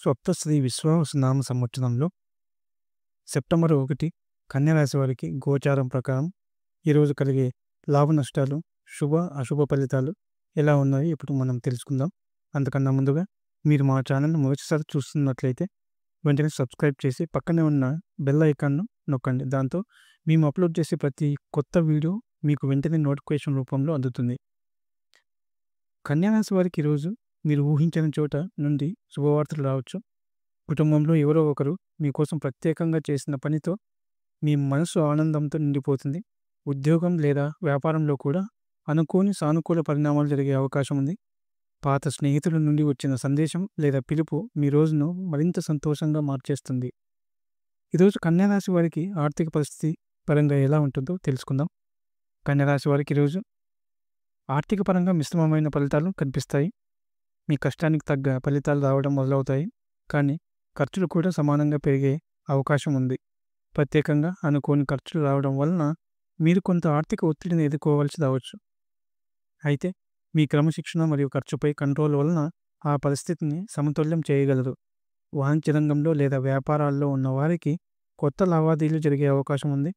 స్వప్తశ్రీ విశ్వావసునామ సంవత్సరంలో సెప్టెంబర్ 1 కన్యా రాశి వారికి గోచారం ప్రకారం ఈరోజు కలిగే లాభ నష్టాలు, శుభ అశుభ ఫలితాలు ఎలా ఉన్నాయో ఇప్పుడు మనం తెలుసుకుందాం. అంతకన్నా ముందుగా మీరు మా ఛానల్ని మొదటిసారి చూస్తున్నట్లయితే వెంటనే సబ్స్క్రైబ్ చేసి పక్కనే ఉన్న బెల్ ఐకాన్ను నొక్కండి. దాంతో మేము అప్లోడ్ చేసే ప్రతి కొత్త వీడియో మీకు వెంటనే నోటిఫికేషన్ రూపంలో అందుతుంది. కన్యా రాశి వారికి ఈరోజు మీరు ఊహించని చోట నుండి శుభవార్తలు రావచ్చు. కుటుంబంలో ఎవరో ఒకరు మీకోసం ప్రత్యేకంగా చేసిన పనితో మీ మనసు ఆనందంతో నిండిపోతుంది. ఉద్యోగం లేదా వ్యాపారంలో కూడా అనుకోని సానుకూల పరిణామాలు జరిగే అవకాశం ఉంది. పాత స్నేహితుల నుండి వచ్చిన సందేశం లేదా పిలుపు మీ రోజును మరింత సంతోషంగా మార్చేస్తుంది. ఈరోజు కన్యా రాశి వారికి ఆర్థిక పరిస్థితి పరంగా ఎలా ఉంటుందో తెలుసుకుందాం. కన్యా రాశి వారికి ఈరోజు ఆర్థిక పరంగా మిశ్రమమైన ఫలితాలు కనిపిస్తాయి. మీ కష్టానికి తగ్గ ఫలితాలు రావడం మొదలవుతాయి, కానీ ఖర్చులు కూడా సమానంగా పెరిగే అవకాశం ఉంది. ప్రత్యేకంగా అనుకోని ఖర్చులు రావడం వలన మీరు కొంత ఆర్థిక ఒత్తిడిని ఎదుర్కోవాల్సి రావచ్చు. అయితే మీ క్రమశిక్షణ మరియు ఖర్చుపై కంట్రోల్ వలన ఆ పరిస్థితిని సమతుల్యం చేయగలరు. వాణిజ్య రంగంలో లేదా వ్యాపారాల్లో ఉన్న వారికి కొత్త లావాదేవీలు జరిగే అవకాశం ఉంది,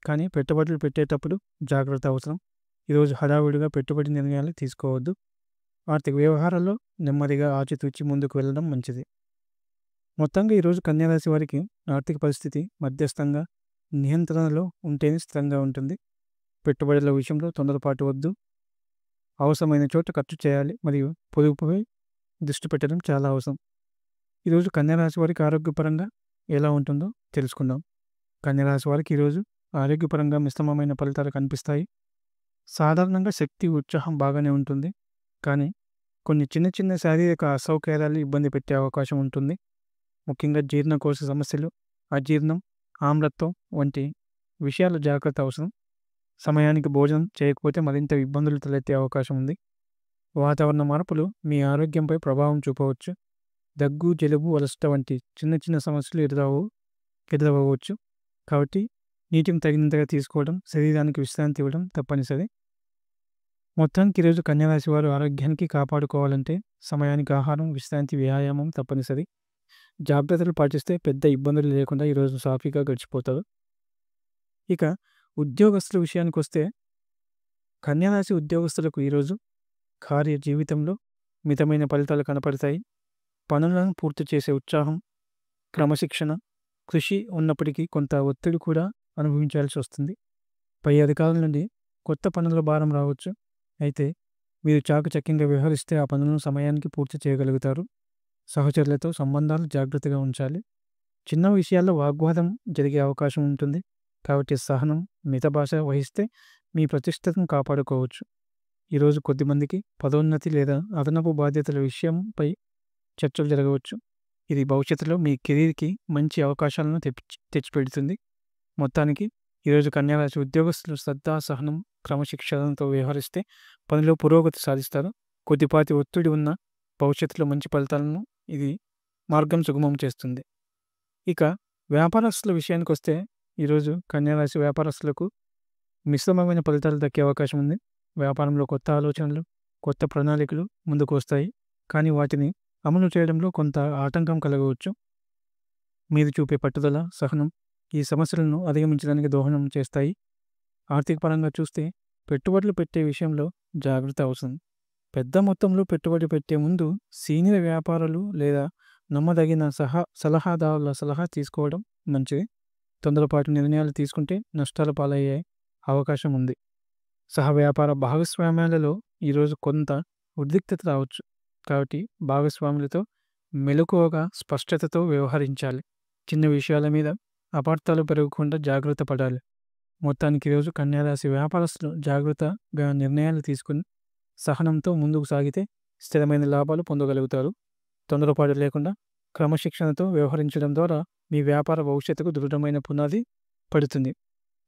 కానీ పెట్టుబడులు పెట్టేటప్పుడు జాగ్రత్త అవసరం. ఈరోజు హడావుడిగా పెట్టుబడి నిర్ణయాలు తీసుకోవద్దు. ఆర్థిక వ్యవహారాల్లో నెమ్మదిగా ఆచితూచి ముందుకు వెళ్ళడం మంచిది. మొత్తంగా ఈరోజు కన్యా రాశి వారికి ఆర్థిక పరిస్థితి మధ్యస్థంగా నియంత్రణలో ఉంటేనే స్థిరంగా ఉంటుంది. పెట్టుబడుల విషయంలో తొందరపాటు వద్దు. అవసరమైన చోట ఖర్చు చేయాలి మరియు పొదుపుపై దృష్టి పెట్టడం చాలా అవసరం. ఈరోజు కన్యా రాశి వారికి ఆరోగ్యపరంగా ఎలా ఉంటుందో తెలుసుకుందాం. కన్యా రాశి వారికి ఈరోజు ఆరోగ్యపరంగా మిశ్రమమైన ఫలితాలు కనిపిస్తాయి. సాధారణంగా శక్తి, ఉత్సాహం బాగానే ఉంటుంది, కానీ కొన్ని చిన్న చిన్న శారీరక అసౌకర్యాలు ఇబ్బంది పెట్టే అవకాశం ఉంటుంది. ముఖ్యంగా జీర్ణకోశ సమస్యలు, అజీర్ణం, ఆమ్లత్వం వంటి విషయాలు జాగ్రత్త అవసరం. సమయానికి భోజనం చేయకపోతే మరింత ఇబ్బందులు తలెత్తే అవకాశం ఉంది. వాతావరణ మార్పులు మీ ఆరోగ్యంపై ప్రభావం చూపవచ్చు. దగ్గు, జలుబు, అలసట వంటి చిన్న చిన్న సమస్యలు ఎదురవ్వచ్చు. కాబట్టి నీటిని తగినంతగా తీసుకోవడం, శరీరానికి విశ్రాంతి ఇవ్వడం తప్పనిసరి. మొత్తానికి ఈరోజు కన్యా రాశి వారు ఆరోగ్యానికి కాపాడుకోవాలంటే సమయానికి ఆహారం, విశ్రాంతి, వ్యాయామం తప్పనిసరి. జాగ్రత్తలు పాటిస్తే పెద్ద ఇబ్బందులు లేకుండా ఈరోజు సాఫీగా గడిచిపోతారు. ఇక ఉద్యోగస్తుల విషయానికి వస్తే కన్యా రాశి ఉద్యోగస్తులకు ఈరోజు కార్య జీవితంలో మితమైన ఫలితాలు కనపడతాయి. పనులను పూర్తి చేసే ఉత్సాహం, క్రమశిక్షణ, కృషి ఉన్నప్పటికీ కొంత ఒత్తిడి కూడా అనుభవించాల్సి వస్తుంది. పై అధికారుల నుండి కొత్త పనుల భారం రావచ్చు. అయితే మీరు చాకచక్యంగా వ్యవహరిస్తే ఆ పనులను సమయానికి పూర్తి చేయగలుగుతారు. సహచరులతో సంబంధాలు జాగ్రత్తగా ఉంచాలి. చిన్న విషయాల్లో వాగ్వాదం జరిగే అవకాశం ఉంటుంది, కాబట్టి సహనం, మిత భాష వహిస్తే మీ ప్రతిష్టతను కాపాడుకోవచ్చు. ఈరోజు కొద్దిమందికి పదోన్నతి లేదా అదనపు బాధ్యతల విషయంపై చర్చలు జరగవచ్చు. ఇది భవిష్యత్తులో మీ కెరీర్కి మంచి అవకాశాలను తెచ్చిపెడుతుంది. మొత్తానికి ఈరోజు కన్యా రాశి ఉద్యోగస్తులు శ్రద్ధ, సహనం, క్రమశిక్షణతో వ్యవహరిస్తే పనిలో పురోగతి సాధిస్తారు. కొద్దిపాటి ఒత్తిడి ఉన్న భవిష్యత్తులో మంచి ఫలితాలను ఇది మార్గం సుగమం చేస్తుంది. ఇక వ్యాపారస్తుల విషయానికి వస్తే ఈరోజు కన్యా రాశి వ్యాపారస్తులకు మిశ్రమమైన ఫలితాలు దక్కే అవకాశం ఉంది. వ్యాపారంలో కొత్త ఆలోచనలు, కొత్త ప్రణాళికలు ముందుకు వస్తాయి, కానీ వాటిని అమలు చేయడంలో కొంత ఆటంకం కలగవచ్చు. మీరు చూపే పట్టుదల, సహనం ఈ సమస్యలను అధిగమించడానికి దోహదం చేస్తాయి. ఆర్థిక పరంగా చూస్తే పెట్టుబడులు పెట్టే విషయంలో జాగ్రత్త అవసరం. పెద్ద మొత్తంలో పెట్టుబడి పెట్టే ముందు సీనియర్ వ్యాపారులు లేదా నమ్మదగిన సలహాదారుల సలహా తీసుకోవడం మంచిది. తొందరపాటు నిర్ణయాలు తీసుకుంటే నష్టాల పాలయ్యే అవకాశం ఉంది. సహ వ్యాపార భాగస్వామ్యాలలో ఈరోజు కొంత ఉద్రిక్తత రావచ్చు, కాబట్టి భాగస్వాములతో మెలకువగా స్పష్టతతో వ్యవహరించాలి. చిన్న విషయాల మీద అపార్థాలు పెరగకుండా జాగ్రత్త పడాలి. మొత్తానికి ఈరోజు కన్యా రాశి వ్యాపారస్తులు జాగ్రత్తగా నిర్ణయాలు తీసుకుని సహనంతో ముందుకు సాగితే స్థిరమైన లాభాలు పొందగలుగుతారు. తొందరపాటు లేకుండా క్రమశిక్షణతో వ్యవహరించడం ద్వారా మీ వ్యాపార భవిష్యత్తుకు దృఢమైన పునాది పడుతుంది.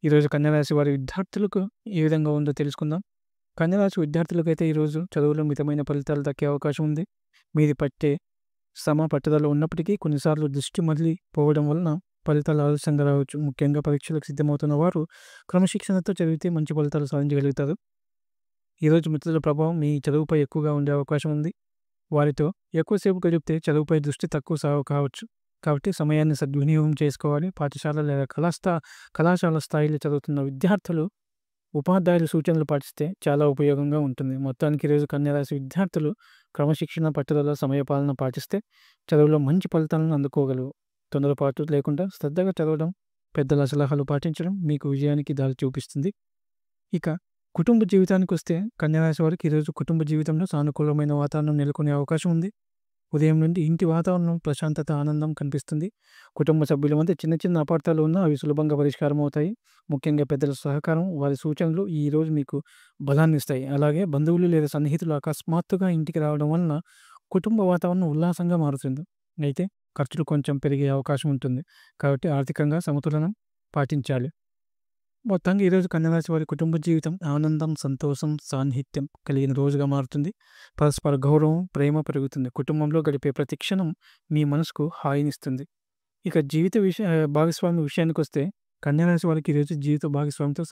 ఈరోజు కన్యా రాశి వారి విద్యార్థులకు ఏ విధంగా ఉందో తెలుసుకుందాం. కన్యా రాశి విద్యార్థులకైతే ఈరోజు చదువులో మితమైన ఫలితాలు దక్కే అవకాశం ఉంది. మీది పట్టే శ్రమ, పట్టుదల ఉన్నప్పటికీ కొన్నిసార్లు దృష్టి మళ్ళీపోవడం వలన ఫలితాలు ఆలస్యంగా రావచ్చు. ముఖ్యంగా పరీక్షలకు సిద్ధమవుతున్న వారు క్రమశిక్షణతో చదివితే మంచి ఫలితాలు సాధించగలుగుతారు. ఈరోజు మిత్రుల ప్రభావం మీ చదువుపై ఎక్కువగా ఉండే అవకాశం ఉంది. వారితో ఎక్కువసేపు గడిపితే చదువుపై దృష్టి తక్కువ కావచ్చు. కాబట్టి సమయాన్ని సద్వినియోగం చేసుకోవాలి. పాఠశాల లేదా కళాశాల స్థాయిలో చదువుతున్న విద్యార్థులు ఉపాధ్యాయుల సూచనలు పాటిస్తే చాలా ఉపయోగంగా ఉంటుంది. మొత్తానికి ఈరోజు కన్యరాశి విద్యార్థులు క్రమశిక్షణ, పట్టుదల, సమయపాలన పాటిస్తే చదువులో మంచి ఫలితాలను అందుకోగలరు. తొందరపాటు లేకుండా శ్రద్ధగా చదవడం, పెద్దల సలహాలు పాటించడం మీకు విజయానికి దారి చూపిస్తుంది. ఇక కుటుంబ జీవితానికొస్తే కన్యరాశి వారికి ఈరోజు కుటుంబ జీవితంలో సానుకూలమైన వాతావరణం నెలకొనే అవకాశం ఉంది. ఉదయం నుండి ఇంటి వాతావరణం ప్రశాంతత, ఆనందం కనిపిస్తుంది. కుటుంబ సభ్యుల మధ్య చిన్న చిన్న అపార్థాలు ఉన్నా అవి సులభంగా పరిష్కారం అవుతాయి. ముఖ్యంగా పెద్దల సహకారం, వారి సూచనలు ఈరోజు మీకు బలాన్ని ఇస్తాయి. అలాగే బంధువులు లేదా సన్నిహితులు అకస్మాత్తుగా ఇంటికి రావడం వలన కుటుంబ వాతావరణం ఉల్లాసంగా మారుతుంది. అయితే ఖర్చులు కొంచెం పెరిగే అవకాశం ఉంటుంది. కాబట్టి ఆర్థికంగా సమతులనం పాటించాలి. మొత్తంగా ఈరోజు కన్యరాశి వారి కుటుంబ జీవితం ఆనందం, సంతోషం, సాన్నిహిత్యం కలిగిన రోజుగా మారుతుంది. పరస్పర గౌరవం, ప్రేమ పెరుగుతుంది. కుటుంబంలో గడిపే ప్రతి క్షణం మీ మనసుకు హాయినిస్తుంది. ఇక భాగస్వామి విషయానికి వస్తే కన్యరాశి వారికి ఈరోజు జీవిత భాగస్వామితో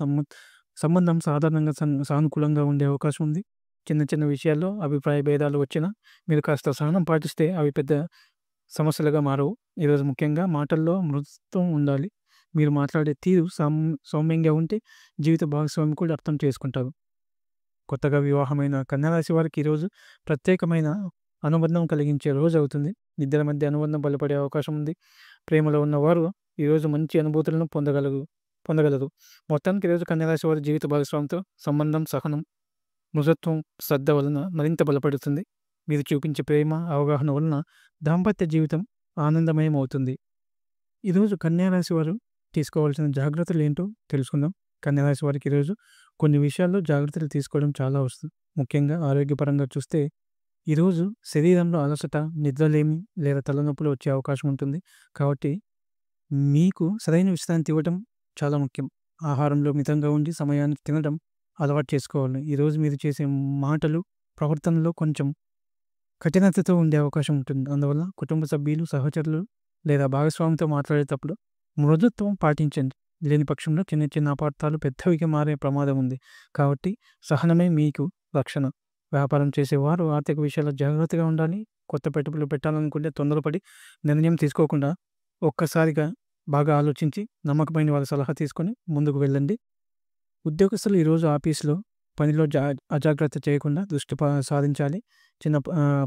సంబంధం సాధారణంగా సానుకూలంగా ఉండే అవకాశం ఉంది. చిన్న చిన్న విషయాల్లో అభిప్రాయ భేదాలు వచ్చినా మీరు కాస్త సహనం పాటిస్తే అవి పెద్ద సమస్యలుగా మారవు. ఈరోజు ముఖ్యంగా మాటల్లో మృదుత్వం ఉండాలి. మీరు మాట్లాడే తీరు సౌమ్యంగా ఉంటే జీవిత భాగస్వామి కూడా అర్థం చేసుకుంటారు. కొత్తగా వివాహమైన కన్యరాశి వారికి ఈరోజు ప్రత్యేకమైన అనుబంధం కలిగించే రోజు అవుతుంది. ఇద్దరి మధ్య అనుబంధం బలపడే అవకాశం ఉంది. ప్రేమలో ఉన్నవారు ఈరోజు మంచి అనుభూతులను పొందగలరు. మొత్తానికి ఈరోజు కన్యరాశి వారి జీవిత భాగస్వామితో సంబంధం, సహనం, మృదుత్వం, శ్రద్ధ వలన మరింత బలపడుతుంది. మీరు చూపించే ప్రేమ, అవగాహన వలన దాంపత్య జీవితం ఆనందమయం అవుతుంది. ఈరోజు కన్యరాశి వారు తీసుకోవాల్సిన జాగ్రత్తలు ఏంటో తెలుసుకుందాం. కన్యరాశి వారికి ఈరోజు కొన్ని విషయాల్లో జాగ్రత్తలు తీసుకోవడం చాలా అవసరం. ముఖ్యంగా ఆరోగ్యపరంగా చూస్తే ఈరోజు శరీరంలో అలసట, నిద్రలేమి లేదా తలనొప్పులు వచ్చే అవకాశం ఉంటుంది. కాబట్టి మీకు సరైన విశ్రాంతి ఇవ్వడం చాలా ముఖ్యం. ఆహారంలో మితంగా ఉండి సమయానికి తినడం అలవాటు చేసుకోవాలి. ఈరోజు మీరు చేసే మాటలు, ప్రవర్తనలో కొంచెం కఠినతతో ఉండే అవకాశం ఉంటుంది. అందువల్ల కుటుంబ సభ్యులు, సహచరులు లేదా భాగస్వామితో మాట్లాడేటప్పుడు మృదుత్వం పాటించండి. లేని పక్షంలో చిన్న చిన్న అపార్థాలు పెద్దవిగా మారే ప్రమాదం ఉంది. కాబట్టి సహనమే మీకు రక్షణ. వ్యాపారం చేసేవారు ఆర్థిక విషయాల్లో జాగ్రత్తగా ఉండాలి. కొత్త పెట్టుబడులు పెట్టాలనుకుంటే తొందరపడి నిర్ణయం తీసుకోకుండా ఒక్కసారిగా బాగా ఆలోచించి నమ్మకమైన వారి సలహా తీసుకొని ముందుకు వెళ్ళండి. ఉద్యోగస్తులు ఈరోజు ఆఫీసులో పనిలో అజాగ్రత్త చేయకుండా దృష్టి సాధించాలి. చిన్న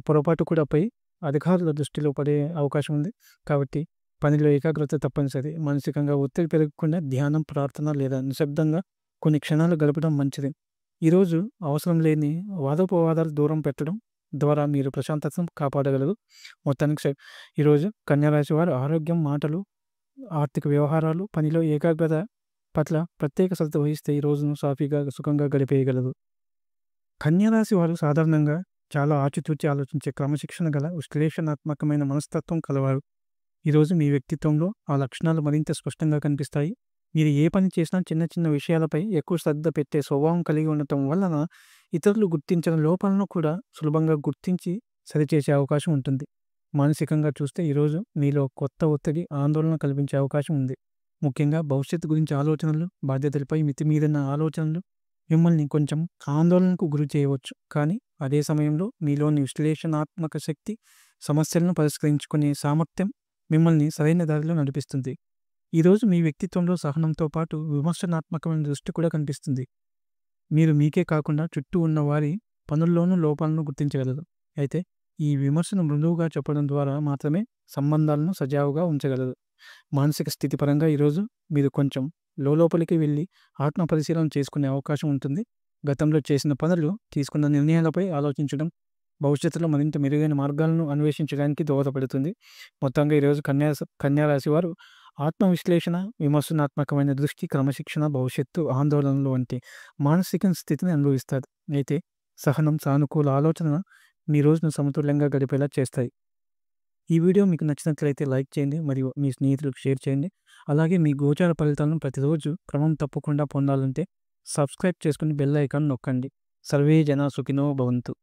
పొరపాటు కూడా పై అధికారుల దృష్టిలో పడే అవకాశం ఉంది. కాబట్టి పనిలో ఏకాగ్రత తప్పనిసరి. మానసికంగా ఒత్తిడి పెరగకుండా ధ్యానం, ప్రార్థన లేదా నిశ్శబ్దంగా కొన్ని క్షణాలు గడపడం మంచిది. ఈరోజు అవసరం లేని వాదోపవాదాలు దూరం పెట్టడం ద్వారా మీరు ప్రశాంతతను కాపాడగలరు. మొత్తానికి ఈరోజు కన్యరాశి వారు ఆరోగ్యం, మాటలు, ఆర్థిక వ్యవహారాలు, పనిలో ఏకాగ్రత పట్ల ప్రత్యేక శ్రద్ధ వహిస్తే ఈ రోజును సాఫీగా, సుఖంగా గడిపేయగలరు. కన్యరాశి వారు సాధారణంగా చాలా ఆచితూచి ఆలోచించే, క్రమశిక్షణ గల, విశ్లేషణాత్మకమైన మనస్తత్వం కలవారు. ఈరోజు మీ వ్యక్తిత్వంలో ఆ లక్షణాలు మరింత స్పష్టంగా కనిపిస్తాయి. మీరు ఏ పని చేసినా చిన్న చిన్న విషయాలపై ఎక్కువ శ్రద్ధ పెట్టే స్వభావం కలిగి ఉండటం వలన ఇతరులు గుర్తించిన లోపాలను కూడా సులభంగా గుర్తించి సరిచేసే అవకాశం ఉంటుంది. మానసికంగా చూస్తే ఈరోజు మీలో కొత్త ఒత్తిడి, ఆందోళన కల్పించే అవకాశం ఉంది. ముఖ్యంగా భవిష్యత్తు గురించి ఆలోచనలు, బాధ్యతలపై మితిమీరిన ఆలోచనలు మిమ్మల్ని కొంచెం ఆందోళనకు గురి చేయవచ్చు. కానీ అదే సమయంలో మీలోని విశ్లేషణాత్మక శక్తి, సమస్యలను పరిష్కరించుకునే సామర్థ్యం మిమ్మల్ని సరైన దారిలో నడిపిస్తుంది. ఈరోజు మీ వ్యక్తిత్వంలో సహనంతో పాటు విమర్శనాత్మకమైన దృష్టి కూడా కనిపిస్తుంది. మీరు మీకే కాకుండా చుట్టూ ఉన్న వారి పనుల్లోనూ లోపాలను గుర్తించగలరు. అయితే ఈ విమర్శను మృదువుగా చెప్పడం ద్వారా మాత్రమే సంబంధాలను సజావుగా ఉంచగలరు. మానసిక స్థితి పరంగా ఈరోజు మీరు కొంచెం లోపలికి వెళ్ళి ఆత్మ పరిశీలన చేసుకునే అవకాశం ఉంటుంది. గతంలో చేసిన పనులు, తీసుకున్న నిర్ణయాలపై ఆలోచించడం భవిష్యత్తులో మరింత మెరుగైన మార్గాలను అన్వేషించడానికి దోహదపడుతుంది. మొత్తంగా ఈరోజు కన్యారాశి వారు ఆత్మవిశ్లేషణ, విమర్శనాత్మకమైన దృష్టి, క్రమశిక్షణ, భవిష్యత్తు ఆందోళనలు వంటి మానసిక స్థితిని అనుభవిస్తారు. అయితే సహనం, సానుకూల ఆలోచన మీ రోజును సమతుల్యంగా గడిపేలా చేస్తాయి. ఈ వీడియో మీకు నచ్చినట్లయితే లైక్ చేయండి మరియు మీ స్నేహితులకు షేర్ చేయండి. అలాగే మీ గోచార ఫలితాలను ప్రతిరోజు క్రమం తప్పకుండా పొందాలంటే సబ్స్క్రైబ్ చేసుకుని బెల్ ఐకాన్ నొక్కండి. సర్వే జన సుఖినో భవంతు.